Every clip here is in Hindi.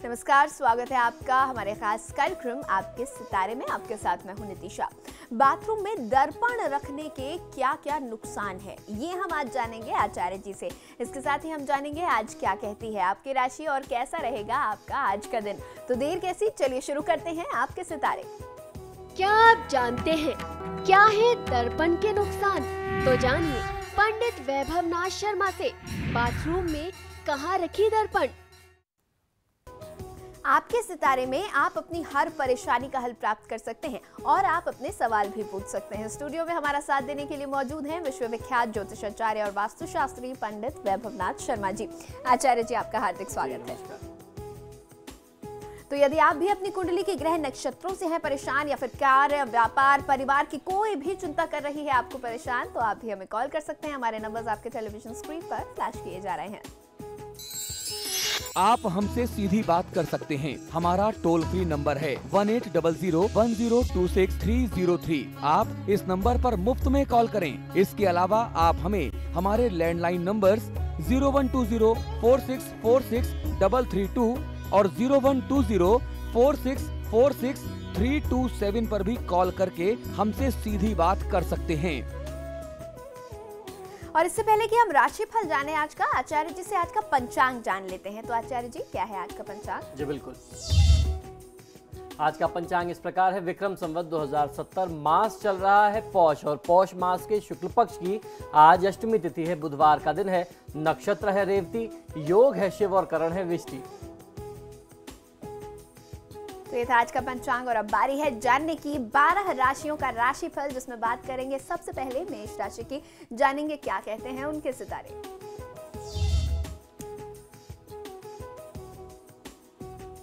नमस्कार, स्वागत है आपका हमारे खास कार्यक्रम आपके सितारे में। आपके साथ मैं हूं नितिशा। बाथरूम में दर्पण रखने के क्या क्या नुकसान है, ये हम आज जानेंगे आचार्य जी से। इसके साथ ही हम जानेंगे आज क्या कहती है आपकी राशि और कैसा रहेगा आपका आज का दिन। तो देर कैसी, चलिए शुरू करते हैं आपके सितारे। क्या आप जानते हैं क्या है दर्पण के नुकसान? तो जानिए पंडित वैभव नाथ शर्मा से। बाथरूम में कहाँ रखी दर्पण? आपके सितारे में आप अपनी हर परेशानी का हल प्राप्त कर सकते हैं और आप अपने सवाल भी पूछ सकते हैं। स्टूडियो में हमारा साथ देने के लिए मौजूद हैं विश्वविख्यात ज्योतिषाचार्य और वास्तुशास्त्री पंडित वैभव नाथ शर्मा जी। आचार्य जी, आपका हार्दिक स्वागत है। तो यदि आप भी अपनी कुंडली के ग्रह नक्षत्रों से हैं परेशान या फिर कार्य, व्यापार, परिवार की कोई भी चिंता कर रही है आपको परेशान, तो आप भी हमें कॉल कर सकते हैं। हमारे नंबर्स आपके टेलीविजन स्क्रीन पर फ्लैश किए जा रहे हैं। आप हमसे सीधी बात कर सकते हैं। हमारा टोल फ्री नंबर है 180010263003। आप इस नंबर पर मुफ्त में कॉल करें। इसके अलावा आप हमें हमारे लैंडलाइन नंबर्स 012046463332 और 012046463327 पर भी कॉल करके हमसे सीधी बात कर सकते हैं। और इससे पहले कि हम राशिफल जाने आज का, आचार्य जी से आज का पंचांग जान लेते हैं। तो आचार्य जी, क्या है आज का पंचांग? जी बिल्कुल, आज का पंचांग इस प्रकार है। विक्रम संवत 2070, मास चल रहा है पौष और पौष मास के शुक्ल पक्ष की आज अष्टमी तिथि है। बुधवार का दिन है। नक्षत्र है रेवती, योग है शिव और करण है विष्टि। तो ये था आज का पंचांग और अब बारी है जानने की 12 राशियों का राशिफल, जिसमें बात करेंगे सबसे पहले मेष राशि की। जानेंगे क्या कहते हैं उनके सितारे।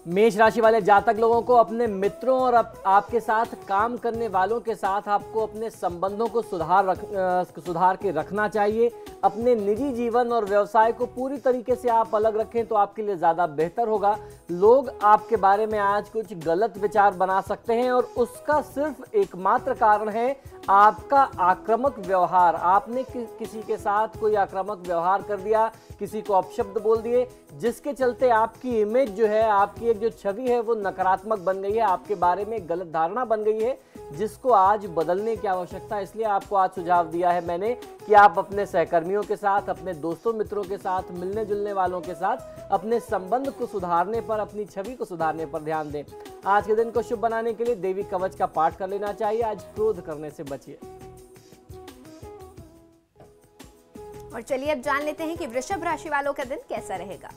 मेष राशि वाले जातक लोगों को अपने मित्रों और आपके साथ काम करने वालों के साथ आपको अपने संबंधों को सुधार के रखना चाहिए। अपने निजी जीवन और व्यवसाय को पूरी तरीके से आप अलग रखें तो आपके लिए ज्यादा बेहतर होगा। लोग आपके बारे में आज कुछ गलत विचार बना सकते हैं और उसका सिर्फ एकमात्र कारण है आपका आक्रामक व्यवहार। आपने किसी के साथ कोई आक्रामक व्यवहार कर दिया, किसी को अपशब्द बोल दिए, जिसके चलते आपकी इमेज जो है, आपकी एक जो छवि है वो नकारात्मक बन गई है। आपके बारे में गलत धारणा बन गई है, जिसको आज बदलने की आवश्यकता है। इसलिए आपको आज सुझाव दिया है मैंने कि आप अपने सहकर्मियों के साथ, अपने दोस्तों मित्रों के साथ, मिलने जुलने वालों के साथ अपने संबंध को सुधारने पर, अपनी छवि को सुधारने पर ध्यान दें। आज के दिन को शुभ बनाने के लिए देवी कवच का पाठ कर लेना चाहिए। आज क्रोध करने से बचिए। और चलिए अब जान लेते हैं कि वृषभ राशि वालों का दिन कैसा रहेगा।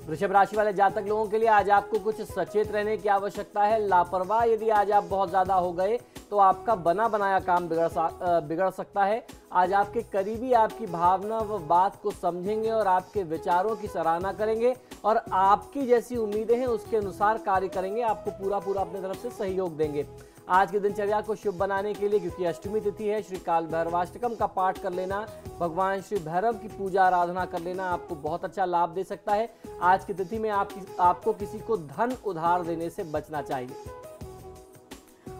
वृषभ राशि वाले जातक लोगों के लिए आज आपको कुछ सचेत रहने की आवश्यकता है। लापरवाह यदि आज आप बहुत ज्यादा हो गए तो आपका बना बनाया काम बिगड़ सकता है। आज आपके करीबी आपकी भावना व बात को समझेंगे और आपके विचारों की सराहना करेंगे और आपकी जैसी उम्मीदें हैं उसके अनुसार कार्य करेंगे। आपको पूरा अपनी तरफ से सहयोग देंगे। आज की दिनचर्या को शुभ बनाने के लिए, क्योंकि अष्टमी तिथि है, श्री काल भैरवाष्टकम का पाठ कर लेना, भगवान श्री भैरव की पूजा आराधना कर लेना आपको बहुत अच्छा लाभ दे सकता है। आज की तिथि में आपको किसी को धन उधार देने से बचना चाहिए।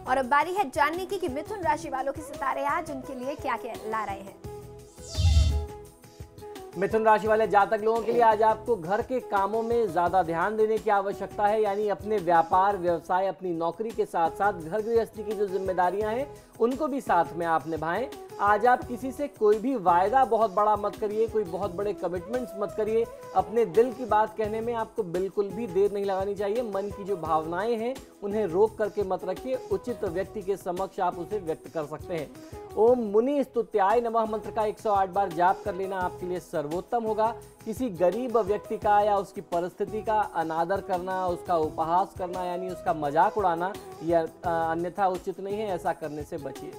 और अब बारी है जानने की कि मिथुन राशि वालों के सितारे आज उनके लिए क्या क्या ला रहे हैं। मिथुन राशि वाले जातक लोगों के लिए आज आपको घर के कामों में ज्यादा ध्यान देने की आवश्यकता है। यानी अपने व्यापार, व्यवसाय, अपनी नौकरी के साथ साथ घर गृहस्थी की जो जिम्मेदारियां हैं उनको भी साथ में आप निभाएं। आज आप किसी से कोई भी वायदा बहुत बड़ा मत करिए, कोई बहुत बड़े कमिटमेंट्स मत करिए। अपने दिल की बात कहने में आपको बिल्कुल भी देर नहीं लगानी चाहिए। मन की जो भावनाएं हैं उन्हें रोक करके मत रखिए। उचित व्यक्ति के समक्ष आप उसे व्यक्त कर सकते हैं। ओम मुनि स्तुत्याय नमः मंत्र का 108 बार जाप कर लेना आपके लिए सर्वोत्तम होगा। किसी गरीब व्यक्ति का या उसकी परिस्थिति का अनादर करना, उसका उपहास करना यानी उसका मजाक उड़ाना यह अन्यथा उचित नहीं है। ऐसा करने से बचिए।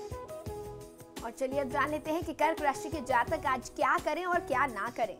और चलिए अब जान लेते हैं कि कर्क राशि के जातक आज क्या करें और क्या ना करें।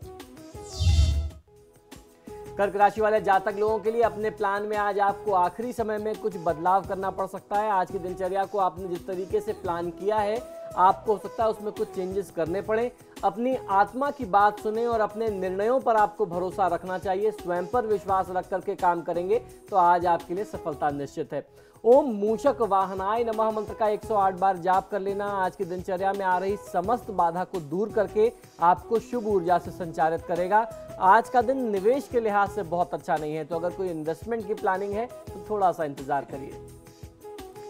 कर्क राशि वाले जातक लोगों के लिए अपने प्लान में आज आपको आखिरी समय में कुछ बदलाव करना पड़ सकता है। आज की दिनचर्या को आपने जिस तरीके से प्लान किया है आपको हो सकता है उसमें कुछ चेंजेस करने पड़े। अपनी आत्मा की बात सुने और अपने निर्णयों पर आपको भरोसा रखना चाहिए। स्वयं पर विश्वास रख करके काम करेंगे तो आज आपके लिए सफलता निश्चित है। ओम मूषक वाहनाय नमः मंत्र का 108 बार जाप कर लेना आज की दिनचर्या में आ रही समस्त बाधा को दूर करके आपको शुभ ऊर्जा से संचारित करेगा। आज का दिन निवेश के लिहाज से बहुत अच्छा नहीं है, तो अगर कोई इन्वेस्टमेंट की प्लानिंग है तो थोड़ा सा इंतजार करिए।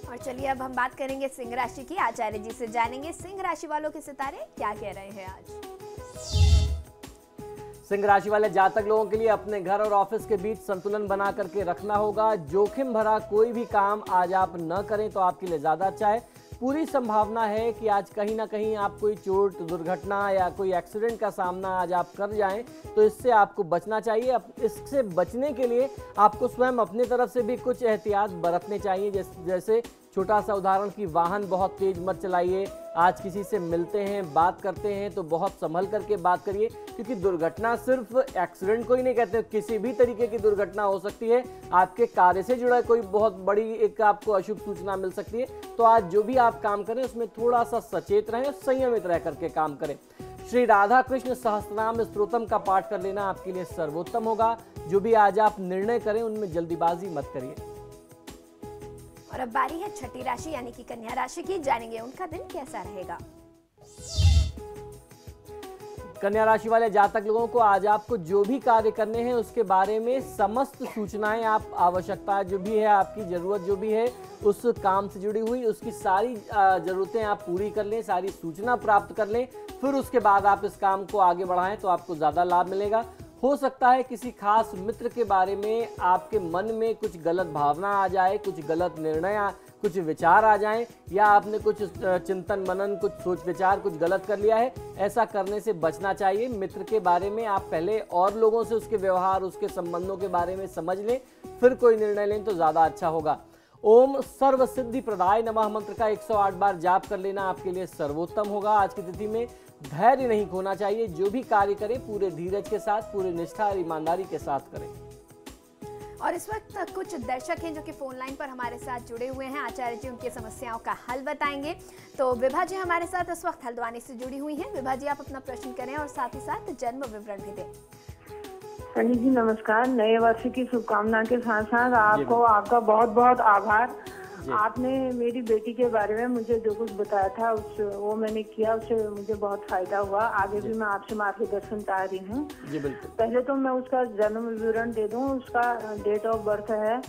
और चलिए अब हम बात करेंगे सिंह राशि की। आचार्य जी से जानेंगे सिंह राशि वालों के सितारे क्या कह रहे हैं आज। सिंह राशि वाले जातक लोगों के लिए अपने घर और ऑफिस के बीच संतुलन बना करके रखना होगा। जोखिम भरा कोई भी काम आज आप न करें तो आपके लिए ज्यादा अच्छा है। पूरी संभावना है कि आज कहीं ना कहीं आप कोई चोट, दुर्घटना या कोई एक्सीडेंट का सामना आज आप कर जाएं, तो इससे आपको बचना चाहिए। इससे बचने के लिए आपको स्वयं अपनी तरफ से भी कुछ एहतियात बरतने चाहिए। जैसे छोटा सा उदाहरण कि वाहन बहुत तेज मत चलाइए। आज किसी से मिलते हैं, बात करते हैं तो बहुत संभल करके बात करिए, क्योंकि दुर्घटना सिर्फ एक्सीडेंट को ही नहीं कहते, किसी भी तरीके की दुर्घटना हो सकती है। आपके कार्य से जुड़ा कोई बहुत बड़ी एक आपको अशुभ सूचना मिल सकती है। तो आज जो भी आप काम करें उसमें थोड़ा सा सचेत रहें और संयमित रह करके काम करें। श्री राधा कृष्ण सहस्त्रनाम स्तोत्रम का पाठ कर लेना आपके लिए सर्वोत्तम होगा। जो भी आज आप निर्णय करें उनमें जल्दीबाजी मत करिए। और अब बारी है छठी राशि यानी कि कन्या राशि की। जानेंगे उनका दिन कैसा रहेगा। कन्या राशि वाले जातक लोगों को आज आपको जो भी कार्य करने हैं उसके बारे में समस्त सूचनाएं, आप आवश्यकता जो भी है, आपकी जरूरत जो भी है उस काम से जुड़ी हुई, उसकी सारी जरूरतें आप पूरी कर लें, सारी सूचना प्राप्त कर लें। फिर उसके बाद आप इस काम को आगे बढ़ाएं तो आपको ज्यादा लाभ मिलेगा। हो सकता है किसी खास मित्र के बारे में आपके मन में कुछ गलत भावना आ जाए, कुछ गलत निर्णय, कुछ विचार आ जाएं, या आपने कुछ चिंतन मनन, कुछ सोच विचार कुछ गलत कर लिया है। ऐसा करने से बचना चाहिए। मित्र के बारे में आप पहले और लोगों से उसके व्यवहार, उसके संबंधों के बारे में समझ लें, फिर कोई निर्णय लें तो ज्यादा अच्छा होगा। ओम सर्व सिद्धि प्रदाय नमः मंत्र का 108 बार जाप कर लेना आपके लिए सर्वोत्तम होगा। आज की तिथि में धैर्य नहीं खोना चाहिए। जो भी कार्य करें पूरे धीरज के साथ, पूरे निष्ठा और ईमानदारी के साथ करें। और इस वक्त कुछ दर्शक हैं जो कि फोन लाइन पर हमारे साथ जुड़े हुए हैं। आचार्य जी उनकी समस्याओं का हल बताएंगे। तो विभा जी हमारे साथ इस वक्त हल्द्वानी से जुड़ी हुई हैं। विभा जी आप अपना प्रश्न करें और साथ ही साथ जन्म विवरण भी दें। सनी जी नमस्कार। नए वर्ष की शुभकामना के साथ साथ आपको आपका बहुत बहुत आभार। आपने मेरी बेटी के बारे में मुझे जो कुछ बताया था वो मैंने किया, उससे मुझे बहुत फायदा हुआ। आगे भी मैं आपसे मार्गदर्शन चाह रही हूँ। पहले तो मैं उसका जन्म विवरण दे दूँ। उसका डेट ऑफ बर्थ है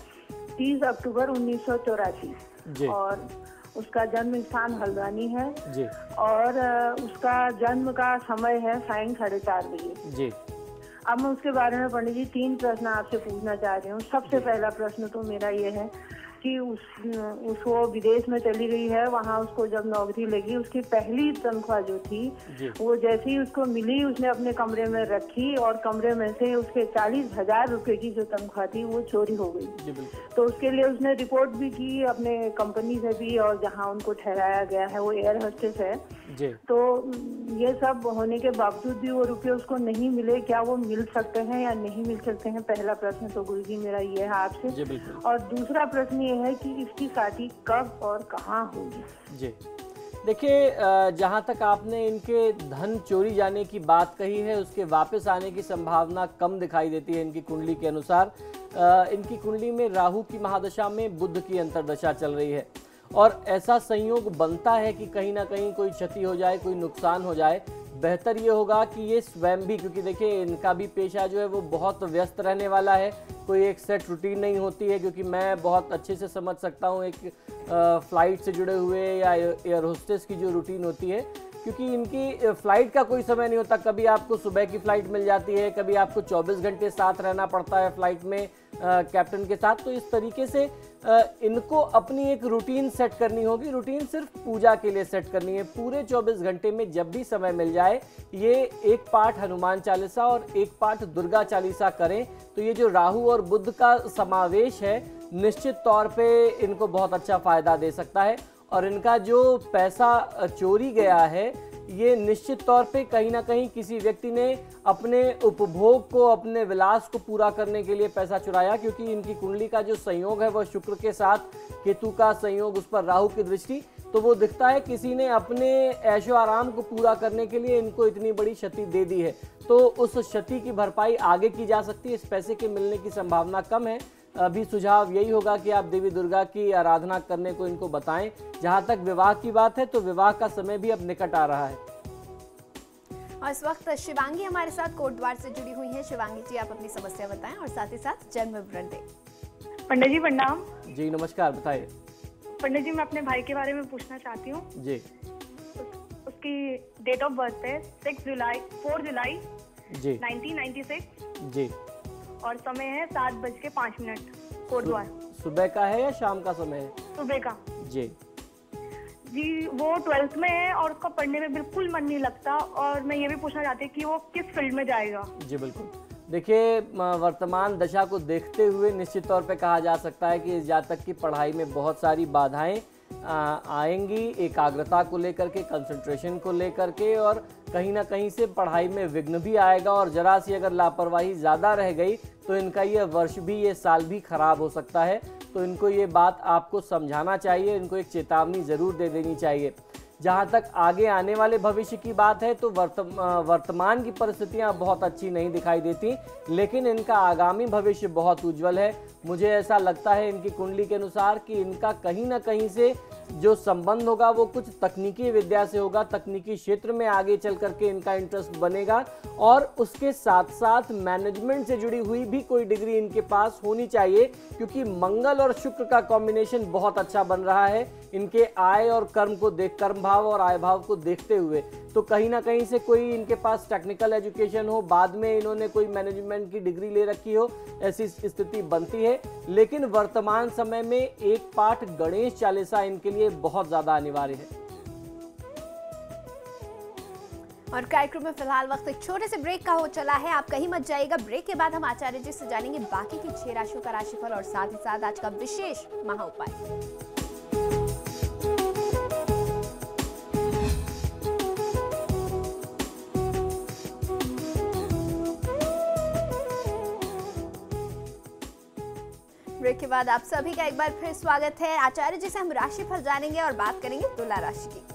30 अक्टूबर 1984 और उसका जन्म स्थान हल्द्वानी है और उसका जन्म का समय है सायं 4:30 बजे। अब मैं उसके बारे में पंडित जी 3 प्रश्न आपसे पूछना चाह रही हूँ। सबसे पहला प्रश्न तो मेरा ये है कि उसको विदेश में चली गई है, वहाँ उसको जब नौकरी लगी उसकी पहली तनख्वाह जो थी वो जैसे ही उसको मिली उसने अपने कमरे में रखी और कमरे में से उसके 40,000 रुपए की जो तनख्वाह थी वो चोरी हो गई। तो उसके लिए उसने रिपोर्ट भी की अपने कंपनी से भी, और जहाँ उनको ठहराया गया है वो एयर होस्टेस है। तो ये सब होने के बावजूद भी वो रुपये उसको नहीं मिले। क्या वो मिल सकते हैं या नहीं मिल सकते हैं? पहला प्रश्न तो गुरुजी मेरा ये है आपसे। और दूसरा प्रश्न ये है कि इसकी शादी कब और कहाँ होगी? जी देखिए, जहाँ तक आपने इनके धन चोरी जाने की बात कही है उसके वापस आने की संभावना कम दिखाई देती है। इनकी कुंडली के अनुसार इनकी कुंडली में राहु की महादशा में बुध की अंतर्दशा चल रही है और ऐसा संयोग बनता है कि कहीं ना कहीं कोई क्षति हो जाए, कोई नुकसान हो जाए। बेहतर ये होगा कि ये स्वयं भी, क्योंकि देखिए इनका भी पेशा जो है वो बहुत व्यस्त रहने वाला है, कोई एक सेट रूटीन नहीं होती है। क्योंकि मैं बहुत अच्छे से समझ सकता हूँ एक फ्लाइट से जुड़े हुए या एयर होस्टेस की जो रूटीन होती है, क्योंकि इनकी फ्लाइट का कोई समय नहीं होता। कभी आपको सुबह की फ्लाइट मिल जाती है, कभी आपको 24 घंटे साथ रहना पड़ता है फ्लाइट में कैप्टन के साथ। तो इस तरीके से इनको अपनी एक रूटीन सेट करनी होगी। रूटीन सिर्फ पूजा के लिए सेट करनी है। पूरे 24 घंटे में जब भी समय मिल जाए ये एक पाठ हनुमान चालीसा और एक पाठ दुर्गा चालीसा करें तो ये जो राहु और बुध का समावेश है निश्चित तौर पे इनको बहुत अच्छा फायदा दे सकता है। और इनका जो पैसा चोरी गया है ये निश्चित तौर पे कहीं ना कहीं किसी व्यक्ति ने अपने उपभोग को, अपने विलास को पूरा करने के लिए पैसा चुराया। क्योंकि इनकी कुंडली का जो संयोग है वह शुक्र के साथ, केतु का संयोग, उस पर राहु की दृष्टि, तो वो दिखता है किसी ने अपने ऐशो आराम को पूरा करने के लिए इनको इतनी बड़ी क्षति दे दी है, तो उस क्षति की भरपाई आगे की जा सकती है। इस पैसे के मिलने की संभावना कम है। अभी सुझाव यही होगा कि आप देवी दुर्गा की आराधना करने को इनको बताएं। जहां तक विवाह की बात है तो विवाह का समय भी अब निकट आ रहा है। और इस वक्त शिवांगी हमारे साथ कोटद्वार से जुड़ी हुई हैं। शिवांगी जी, आप अपनी समस्या बताएं और साथ ही साथ जन्म विवरण दें। पंडित जी प्रणाम। जी नमस्कार, बताइए। पंडित जी, मैं अपने भाई के बारे में पूछना चाहती हूँ जी। उसकी डेट ऑफ बर्थ है 4 जुलाई जी 1996 जी। और समय है 7:05 कोटद्वार। सुबह का है या शाम का समय है? सुबह का। जी जी, वो 12th में है और उसका पढ़ने में बिल्कुल मन नहीं लगता, और मैं ये भी पूछना चाहती हूँ कि वो किस फील्ड में जाएगा। जी बिल्कुल। देखिए, वर्तमान दशा को देखते हुए निश्चित तौर पे कहा जा सकता है कि इस जातक की पढ़ाई में बहुत सारी बाधाएं आएंगी, एकाग्रता को लेकर के, कंसंट्रेशन को लेकर के, और कहीं ना कहीं से पढ़ाई में विघ्न भी आएगा। और जरा सी अगर लापरवाही ज़्यादा रह गई तो इनका ये वर्ष भी, ये साल भी खराब हो सकता है। तो इनको ये बात आपको समझाना चाहिए, इनको एक चेतावनी ज़रूर दे देनी चाहिए। जहाँ तक आगे आने वाले भविष्य की बात है तो वर्तमान की परिस्थितियाँ बहुत अच्छी नहीं दिखाई देती, लेकिन इनका आगामी भविष्य बहुत उज्जवल है। मुझे ऐसा लगता है इनकी कुंडली के अनुसार कि इनका कहीं ना कहीं से जो संबंध होगा वो कुछ तकनीकी विद्या से होगा, तकनीकी क्षेत्र में आगे चल करके इनका इंटरेस्ट बनेगा। और उसके साथ साथ मैनेजमेंट से जुड़ी हुई भी कोई डिग्री इनके पास होनी चाहिए, क्योंकि मंगल और शुक्र का कॉम्बिनेशन बहुत अच्छा बन रहा है इनके आय और कर्म को देख, कर्म भाव और आय भाव को देखते हुए। तो कहीं ना कहीं से कोई इनके पास टेक्निकल एजुकेशन हो, बाद में इन्होंने कोई मैनेजमेंट की डिग्री ले रखी हो, ऐसी स्थिति बनती है। लेकिन वर्तमान समय में एक पाठ गणेश चालीसा इनके लिए बहुत ज्यादा अनिवार्य है। और कार्यक्रम में फिलहाल वक्त एक छोटे से ब्रेक का हो चला है, आप कहीं मत जाइएगा। ब्रेक के बाद हम आचार्य जी से जानेंगे बाकी की 6 राशियों का राशिफल और साथ ही साथ आज का विशेष महा उपाय। ब्रेक के बाद आप सभी का एक बार फिर स्वागत है। आचार्य जी से हम राशिफल जानेंगे और बात करेंगे तुला राशि की।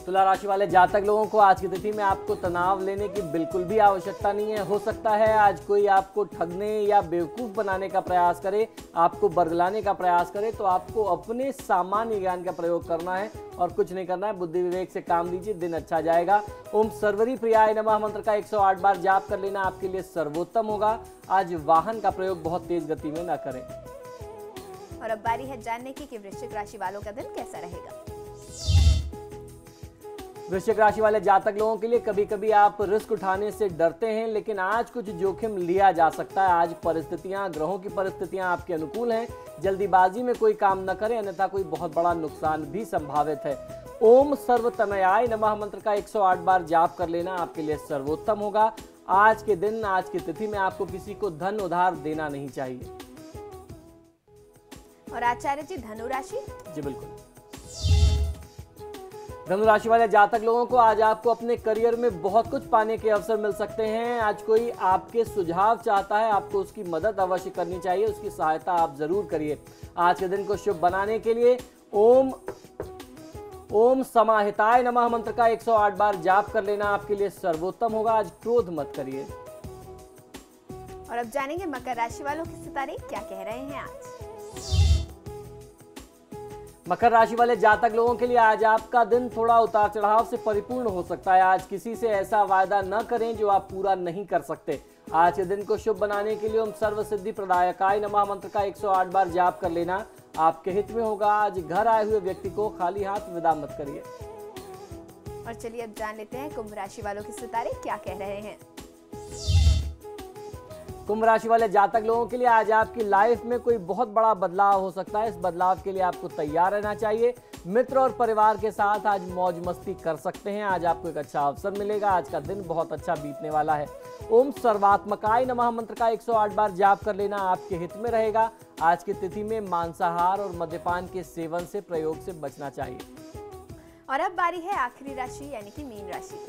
तुला राशि वाले जातक लोगों को आज की तिथि में आपको तनाव लेने की बिल्कुल भी आवश्यकता नहीं है। हो सकता है आज कोई आपको ठगने या बेवकूफ़ बनाने का प्रयास करे, आपको बरगलाने का प्रयास करे, तो आपको अपने सामान्य ज्ञान का प्रयोग करना है और कुछ नहीं करना है। बुद्धि विवेक से काम लीजिए, दिन अच्छा जाएगा। ओम सर्वरी प्रियाय नमः मंत्र का 108 बार जाप कर लेना आपके लिए सर्वोत्तम होगा। आज वाहन का प्रयोग बहुत तेज गति में न करें। और अब बारी है जानने की कि वृश्चिक राशि वालों का दिन कैसा रहेगा। वृश्चिक राशि वाले जातक लोगों के लिए कभी कभी आप रिस्क उठाने से डरते हैं, लेकिन आज कुछ जोखिम लिया जा सकता है। आज परिस्थितियां, ग्रहों की परिस्थितियां आपके अनुकूल हैं। जल्दीबाजी में कोई काम न करें, अन्यथा कोई बहुत बड़ा नुकसान भी संभावित है। ओम सर्वतनयाय नमः मंत्र का 108 बार जाप कर लेना आपके लिए सर्वोत्तम होगा। आज के दिन, आज की तिथि में आपको किसी को धन उधार देना नहीं चाहिए। और आचार्य जी धनु राशि। जी बिल्कुल। धनु राशि वाले जातक लोगों को आज आपको अपने करियर में बहुत कुछ पाने के अवसर मिल सकते हैं। आज कोई आपके सुझाव चाहता है, आपको उसकी मदद अवश्य करनी चाहिए, उसकी सहायता आप जरूर करिए। आज के दिन को शुभ बनाने के लिए ओम समाहिताय नमः मंत्र का 108 बार जाप कर लेना आपके लिए सर्वोत्तम होगा। आज क्रोध मत करिए। और अब जानेंगे मकर राशि वालों की सितारे क्या कह रहे हैं आज। मकर राशि वाले जातक लोगों के लिए आज आपका दिन थोड़ा उतार चढ़ाव से परिपूर्ण हो सकता है। आज किसी से ऐसा वायदा न करें जो आप पूरा नहीं कर सकते। आज के दिन को शुभ बनाने के लिए ओम सर्व सिद्धि प्रदायकाय नमः मंत्र का 108 बार जाप कर लेना आपके हित में होगा। आज घर आए हुए व्यक्ति को खाली हाथ विदा मत करिए। और चलिए अब जान लेते हैं कुंभ राशि वालों के सितारे क्या कह रहे हैं। कुंभ राशि वाले जातक लोगों के लिए आज आपकी लाइफ में कोई बहुत बड़ा बदलाव हो सकता है। इस बदलाव के लिए आपको तैयार रहना चाहिए। मित्र और परिवार के साथ आज मौज मस्ती कर सकते हैं। आज आपको एक अच्छा अवसर मिलेगा। आज का दिन बहुत अच्छा बीतने वाला है। ओम सर्वात्मकाय नमः मंत्र का 108 बार जाप कर लेना आपके हित में रहेगा। आज की तिथि में मांसाहार और मद्यपान के सेवन से, प्रयोग से बचना चाहिए। और अब बारी है आखिरी राशि यानी कि मीन राशि।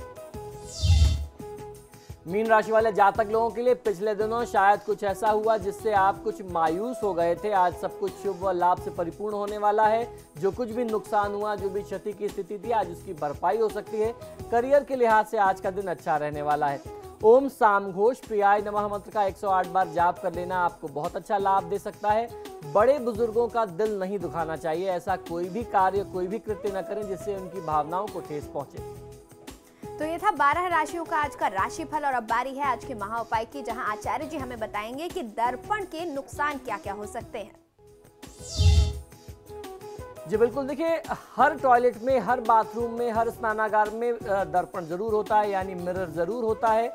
मीन राशि वाले जातक लोगों के लिए पिछले दिनों शायद कुछ ऐसा हुआ जिससे आप कुछ मायूस हो गए थे। आज सब कुछ शुभ व लाभ से परिपूर्ण होने वाला है। जो कुछ भी नुकसान हुआ, जो भी क्षति की स्थिति थी, आज उसकी भरपाई हो सकती है। करियर के लिहाज से आज का दिन अच्छा रहने वाला है। ओम साम घोष प्रियाय नमः मंत्र का 108 बार जाप कर लेना आपको बहुत अच्छा लाभ दे सकता है। बड़े बुजुर्गों का दिल नहीं दुखाना चाहिए। ऐसा कोई भी कार्य, कोई भी कृत्य न करें जिससे उनकी भावनाओं को ठेस पहुंचे। तो ये था 12 राशियों का आज का राशिफल और अब बारी है आज के महा उपाय की, जहां आचार्य जी हमें बताएंगे कि दर्पण के नुकसान क्या क्या हो सकते हैं। जी बिल्कुल, देखिए हर टॉयलेट में, हर बाथरूम में, हर स्नानागार में दर्पण जरूर होता है, यानी मिरर जरूर होता है।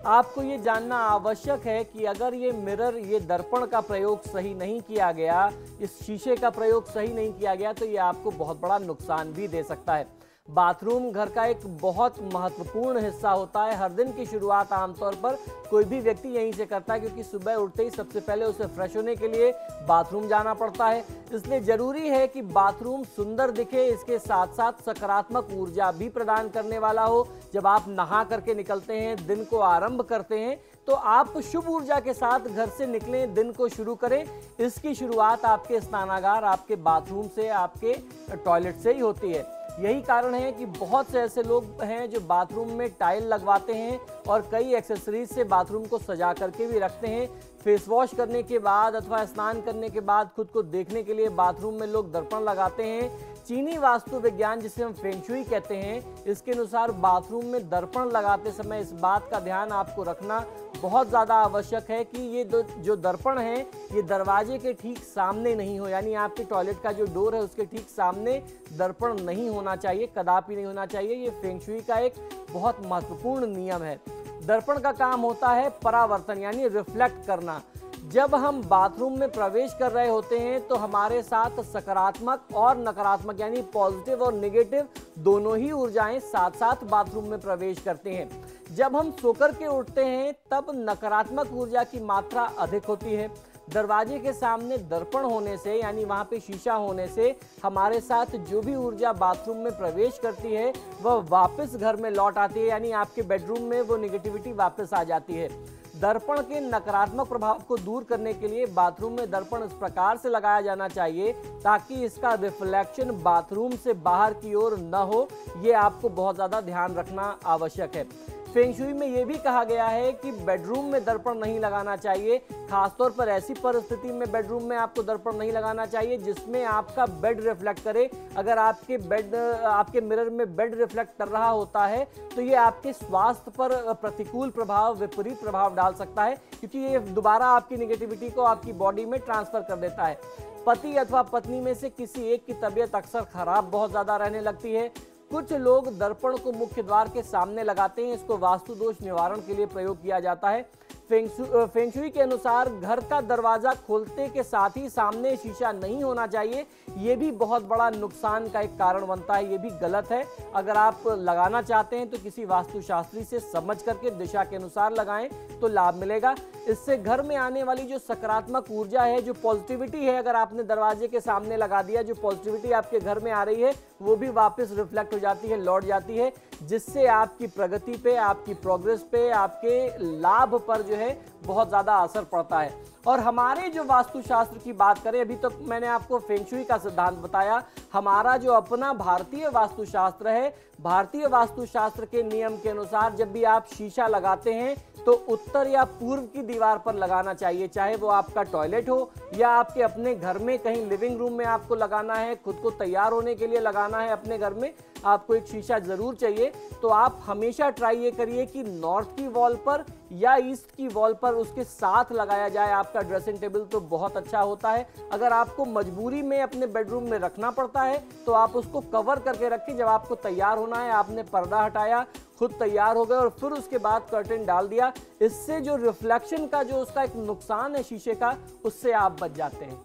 आपको ये जानना आवश्यक है कि अगर ये मिरर, ये दर्पण का प्रयोग सही नहीं किया गया, इस शीशे का प्रयोग सही नहीं किया गया, तो ये आपको बहुत बड़ा नुकसान भी दे सकता है। बाथरूम घर का एक बहुत महत्वपूर्ण हिस्सा होता है। हर दिन की शुरुआत आमतौर पर कोई भी व्यक्ति यहीं से करता है, क्योंकि सुबह उठते ही सबसे पहले उसे फ्रेश होने के लिए बाथरूम जाना पड़ता है। इसलिए जरूरी है कि बाथरूम सुंदर दिखे, इसके साथ साथ सकारात्मक ऊर्जा भी प्रदान करने वाला हो। जब आप नहा करके निकलते हैं, दिन को आरंभ करते हैं, तो आप शुभ ऊर्जा के साथ घर से निकलें, दिन को शुरू करें। इसकी शुरुआत आपके स्नानागार, आपके बाथरूम से, आपके टॉयलेट से ही होती है। यही कारण है कि बहुत से ऐसे लोग हैं जो बाथरूम में टाइल लगवाते हैं और कई एक्सेसरीज से बाथरूम को सजा करके भी रखते हैं। फेस वॉश करने के बाद अथवा स्नान करने के बाद खुद को देखने के लिए बाथरूम में लोग दर्पण लगाते हैं। चीनी वास्तु विज्ञान, जिसे हम फेंग शुई कहते हैं, इसके अनुसार बाथरूम में दर्पण लगाते समय इस बात का ध्यान आपको रखना बहुत ज़्यादा आवश्यक है कि ये जो दर्पण है, ये दरवाजे के ठीक सामने नहीं हो, यानी आपके टॉयलेट का जो डोर है उसके ठीक सामने दर्पण नहीं होना चाहिए, कदापि नहीं होना चाहिए। ये फेंग शुई का एक बहुत महत्वपूर्ण नियम है। दर्पण का काम होता है परावर्तन, यानी रिफ्लेक्ट करना। जब हम बाथरूम में प्रवेश कर रहे होते हैं तो हमारे साथ सकारात्मक और नकारात्मक, यानी पॉजिटिव और नेगेटिव दोनों ही ऊर्जाएं साथ साथ बाथरूम में प्रवेश करते हैं। जब हम सोकर के उठते हैं तब नकारात्मक ऊर्जा की मात्रा अधिक होती है। दरवाजे के सामने दर्पण होने से, यानी वहाँ पे शीशा होने से, हमारे साथ जो भी ऊर्जा बाथरूम में प्रवेश करती है वह वापस घर में लौट आती है, यानी आपके बेडरूम में वो नेगेटिविटी वापस आ जाती है। दर्पण के नकारात्मक प्रभाव को दूर करने के लिए बाथरूम में दर्पण इस प्रकार से लगाया जाना चाहिए ताकि इसका रिफ्लेक्शन बाथरूम से बाहर की ओर न हो। ये आपको बहुत ज़्यादा ध्यान रखना आवश्यक है। फेंग शुई में यह भी कहा गया है कि बेडरूम में दर्पण नहीं लगाना चाहिए। खासतौर पर ऐसी परिस्थिति में बेडरूम में आपको दर्पण नहीं लगाना चाहिए जिसमें आपका बेड रिफ्लेक्ट करे। अगर आपके मिरर में बेड रिफ्लेक्ट कर रहा होता है तो ये आपके स्वास्थ्य पर प्रतिकूल प्रभाव, विपरीत प्रभाव डाल सकता है, क्योंकि ये दोबारा आपकी नेगेटिविटी को आपकी बॉडी में ट्रांसफर कर देता है। पति अथवा पत्नी में से किसी एक की तबीयत अक्सर खराब बहुत ज्यादा रहने लगती है। कुछ लोग दर्पण को मुख्य द्वार के सामने लगाते हैं। इसको वास्तु दोष निवारण के लिए प्रयोग किया जाता है। फेंग शुई के अनुसार घर का दरवाजा खोलते के साथ ही सामने शीशा नहीं होना चाहिए। ये भी बहुत बड़ा नुकसान का एक कारण बनता है, ये भी गलत है। अगर आप लगाना चाहते हैं तो किसी वास्तुशास्त्री से समझ करके दिशा के अनुसार लगाएं तो लाभ मिलेगा। इससे घर में आने वाली जो सकारात्मक ऊर्जा है, जो पॉजिटिविटी है, अगर आपने दरवाजे के सामने लगा दिया, जो पॉजिटिविटी आपके घर में आ रही है वो भी वापस रिफ्लेक्ट हो जाती है, लौट जाती है, जिससे आपकी प्रगति पे, आपकी प्रोग्रेस पे, आपके लाभ पर जो है बहुत ज्यादा असर पड़ता है। और हमारे जो वास्तुशास्त्र की बात करें, अभी तक तो मैंने आपको फेंग शुई का सिद्धांत बताया। हमारा जो अपना भारतीय वास्तुशास्त्र है, भारतीय वास्तुशास्त्र के नियम के अनुसार जब भी आप शीशा लगाते हैं तो उत्तर या पूर्व की दीवार पर लगाना चाहिए, चाहे वो आपका टॉयलेट हो या आपके अपने घर में कहीं लिविंग रूम में आपको लगाना है, खुद को तैयार होने के लिए लगाना है अपने घर में, आपको एक शीशा जरूर चाहिए। तो आप हमेशा ट्राई ये करिए कि नॉर्थ की वॉल पर या ईस्ट की वॉल पर उसके साथ लगाया जाए आपका ड्रेसिंग टेबल, तो बहुत अच्छा होता है। अगर आपको मजबूरी में अपने बेडरूम में रखना पड़ता है तो आप उसको कवर करके रखें। जब आपको तैयार होना है, आपने पर्दा हटाया, खुद तैयार हो गए और फिर उसके बाद कर्टेन डाल दिया, इससे जो रिफ्लेक्शन का जो उसका एक नुकसान है शीशे का, उससे आप बच जाते हैं।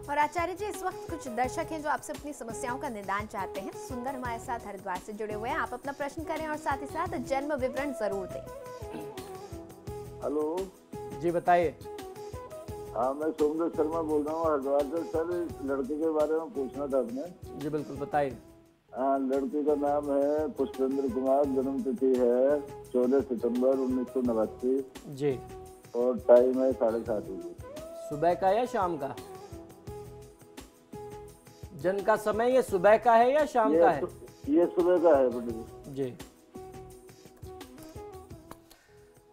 और आचार्य जी, इस वक्त कुछ दर्शक हैं जो आपसे अपनी समस्याओं का निदान चाहते हैं। सुंदर हमारे साथ हरिद्वार से जुड़े हुए हैं। आप अपना प्रश्न करें और साथ ही साथ जन्म विवरण जरूर दें। हेलो जी बताइए। हाँ, मैं सोमदत्त शर्मा बोल रहा हूँ हरिद्वार से। सर, इस लड़के के बारे में पूछना था आपने। जी बिल्कुल बताइए। हाँ, लड़के का नाम है पुष्पेंद्र कुमार, जन्म तिथि है 14 सितंबर 1989 जी। और टाइम है 7:30 बजे। सुबह का या शाम का? जन्म का समय ये सुबह का है या शाम का है? ये सुबह का है पंडित जी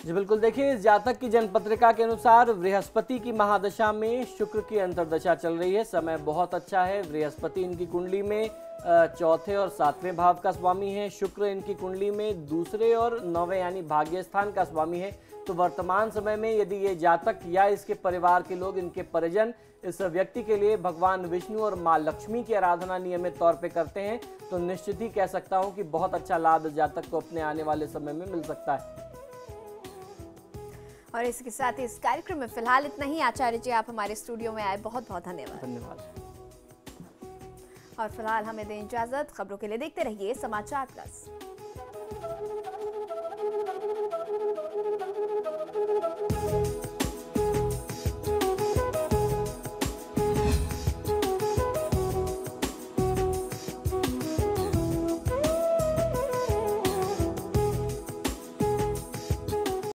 जी बिल्कुल। देखिए, इस जातक की जन्म पत्रिका के अनुसार बृहस्पति की महादशा में शुक्र की अंतर्दशा चल रही है। समय बहुत अच्छा है। बृहस्पति इनकी कुंडली में चौथे और 7वें भाव का स्वामी है। शुक्र इनकी कुंडली में दूसरे और 9वें यानी भाग्य स्थान का स्वामी है। तो वर्तमान समय में यदि ये जातक या इसके परिवार के लोग, इनके परिजन इस व्यक्ति के लिए भगवान विष्णु और माँ लक्ष्मी की आराधना नियमित तौर पे करते हैं तो निश्चित ही कह सकता हूँ कि बहुत अच्छा लाभ इस जातक को अपने आने वाले समय में मिल सकता है। और इसके साथ ही इस कार्यक्रम में फिलहाल इतना ही। आचार्य जी, आप हमारे स्टूडियो में आए, बहुत बहुत धन्यवाद। धन्यवाद। और फिलहाल हमें दें इजाजत। खबरों के लिए देखते रहिए समाचार प्लस।